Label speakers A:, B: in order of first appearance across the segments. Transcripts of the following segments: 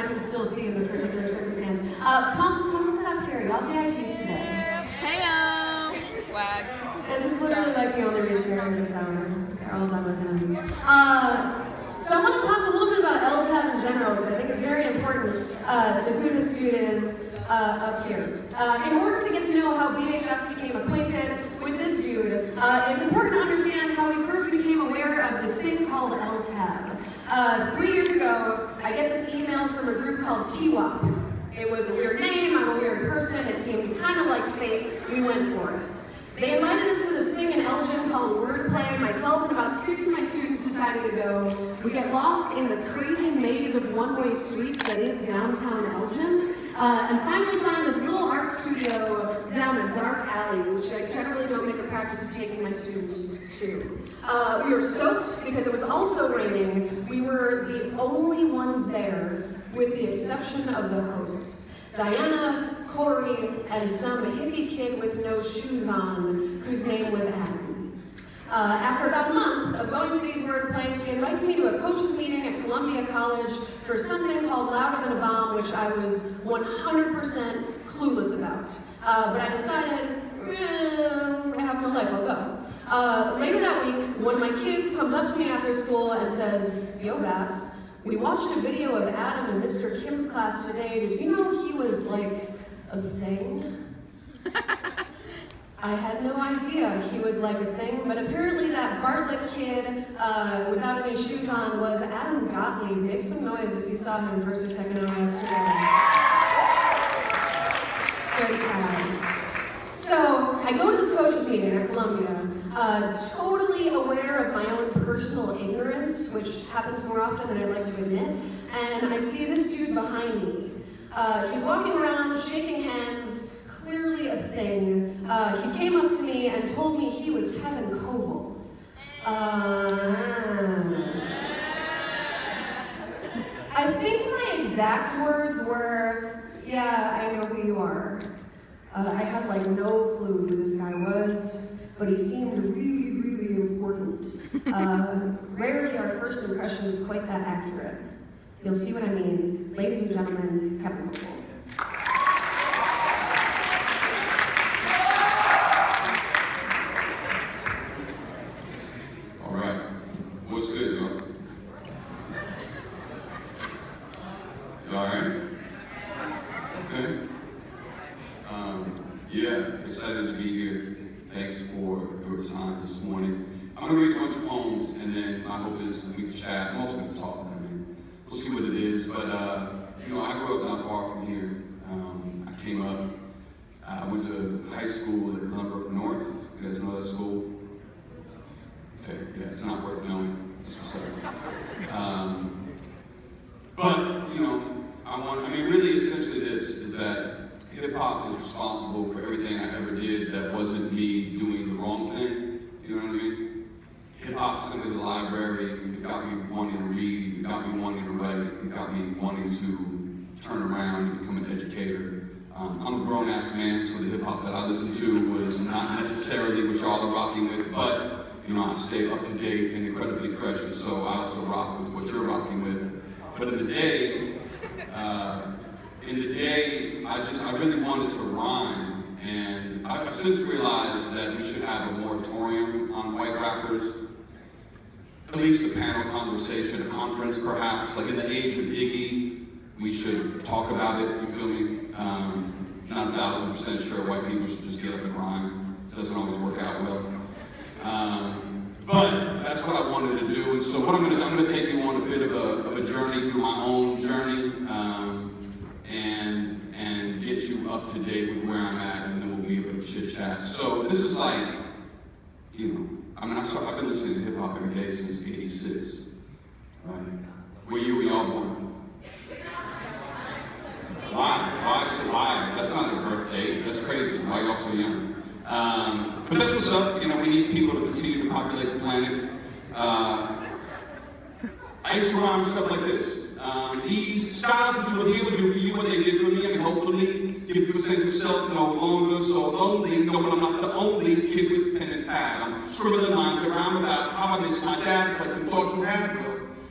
A: I can still see in this particular circumstance. Come sit up here. Y'all VIPs today.
B: Hey-o! Swag.
A: This is literally like the only reason you're here this hour. They're all done with him. So I want to talk a little bit about LTAB in general, because I think it's very important to who this dude is up here. In order to get to know how BHS became acquainted with this dude, it's important to understand how we first became aware of this thing called LTAB. 3 years ago, I get this email from a group called TWAP. It was a weird name, I'm a weird person, it seemed kind of like fate, we went for it. They invited us to this thing in Elgin called Wordplay. Myself and about 6 of my students decided to go. We get lost in the crazy maze of one-way streets that is downtown Elgin, and finally find this little art studio down a dark alley, which I generally don't make a practice of taking my students to. We were soaked because it was also raining. We were the only ones there, with the exception of the hosts. Diana, Corey, and some hippie kid with no shoes on, whose name was Adam. After about a month of going to these wordplays, he invites me to a coaches meeting at Columbia College for something called Louder Than a Bomb, which I was 100% clueless about. But I decided, I have no life, I'll go. Later that week, one of my kids comes up to me after school and says, "Yo, Batz, we watched a video of Adam in Mr. Kim's class today. Did you know he was like a thing?" I had no idea he was like a thing, but apparently that Bartlett kid without any shoes on was Adam Gottlieb. Make some noise if you saw him first or second hour yesterday. Very proud. So I go to this coaches meeting at Columbia, totally aware of my own personal ignorance, which happens more often than I'd like to admit, and I see this dude behind me. He's walking around, shaking hands, clearly a thing. He came up to me and told me he was Kevin Coval. I think my exact words were, "Yeah, I know who you are." I had like no clue who this guy was, but he seemed really, really important. Rarely our first impression is quite that accurate. You'll see what I mean. Ladies and gentlemen, Kevin Coval.
C: All right. What's good, y'all? You all right? Okay. Yeah, excited to be here. Thanks for your time this morning. I'm gonna read a bunch of poems, and then my hope is we can chat. I'm also gonna talk. I mean, we'll see what it is. But you know, I grew up not far from here. I came up. I went to high school at Glenbrook North. You guys know that school? Okay, yeah, it's not worth knowing. That's what's up. But you know, I mean, really, essentially, this is that hip-hop is responsible for everything I ever did that wasn't me doing the wrong thing. Do you know what I mean? Hip-hop's simply the library. It got me wanting to read. It got me wanting to write. It got me wanting to turn around and become an educator. I'm a grown-ass man, so the hip-hop that I listened to was not necessarily what y'all are rocking with, but you know, I stay up to date and incredibly fresh, and so I also rock with what you're rocking with. But in the day, I really wanted to rhyme, and I've since realized that we should have a moratorium on white rappers. At least a panel conversation, a conference perhaps. Like in the age of Iggy, we should talk about it, you feel me? Not 1,000% sure white people should just get up and rhyme. It doesn't always work out well. But that's what I wanted to do. And so what I'm gonna take you on a bit of a journey through my own journey, and get you up to date with where I'm at, and then we'll be able to chit chat. So this is like, you know, I mean, I've been listening to hip hop every day since '86, right? What year were y'all born? Why? That's not a birthday. That's crazy. Why y'all so young? But that's what's up. You know, we need people to continue to populate the planet. I used to rhyme stuff like this. These styles that you will hear will do for you what they did for me, and hopefully give you a sense of self no longer so lonely. No, but I'm not the only kid with pen and pad. I'm scribbling lines around about how I miss my dad. It's like the thoughts you had.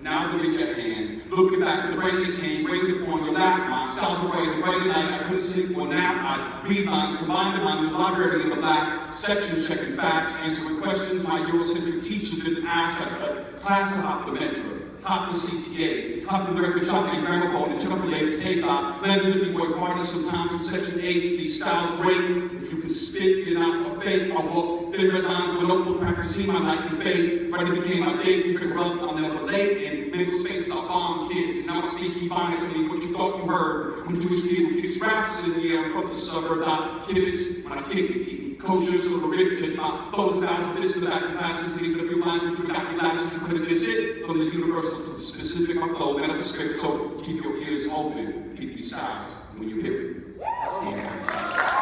C: Now they're in your hand. Looking back at the rain that came, rain that poured on your lap, my styles away, the gray light, I couldn't sleep or nap. I'd read lines, combine them on the library in the black section, checking facts, answering questions my Eurocentric teachers didn't ask. I cut class to hop the metro, hop the CTA, hop the record shop and grammar bone, and took up the latest tape-top, landed in the B-boy party sometimes in section 8. These styles great. If you can spit, you're not a fake. I walk thin red lines with notebook, practicing my nightly fate. Writing became my day, keep it up, I'll never late. In mental spaces, I bomb kids. Now I speak, keep honestly what you thought you heard. I'm a Jewish kid who keeps raps in the air from the suburbs. I kids when I kick it, eating kosher, so the rib tips. I close the thousand bits in the back of classes, leaving a few lines if you got your glasses, you couldn't miss it. From the universal to the specific, my flow, metaphor, so keep your ears open, keep these styles when you hear it. Yeah.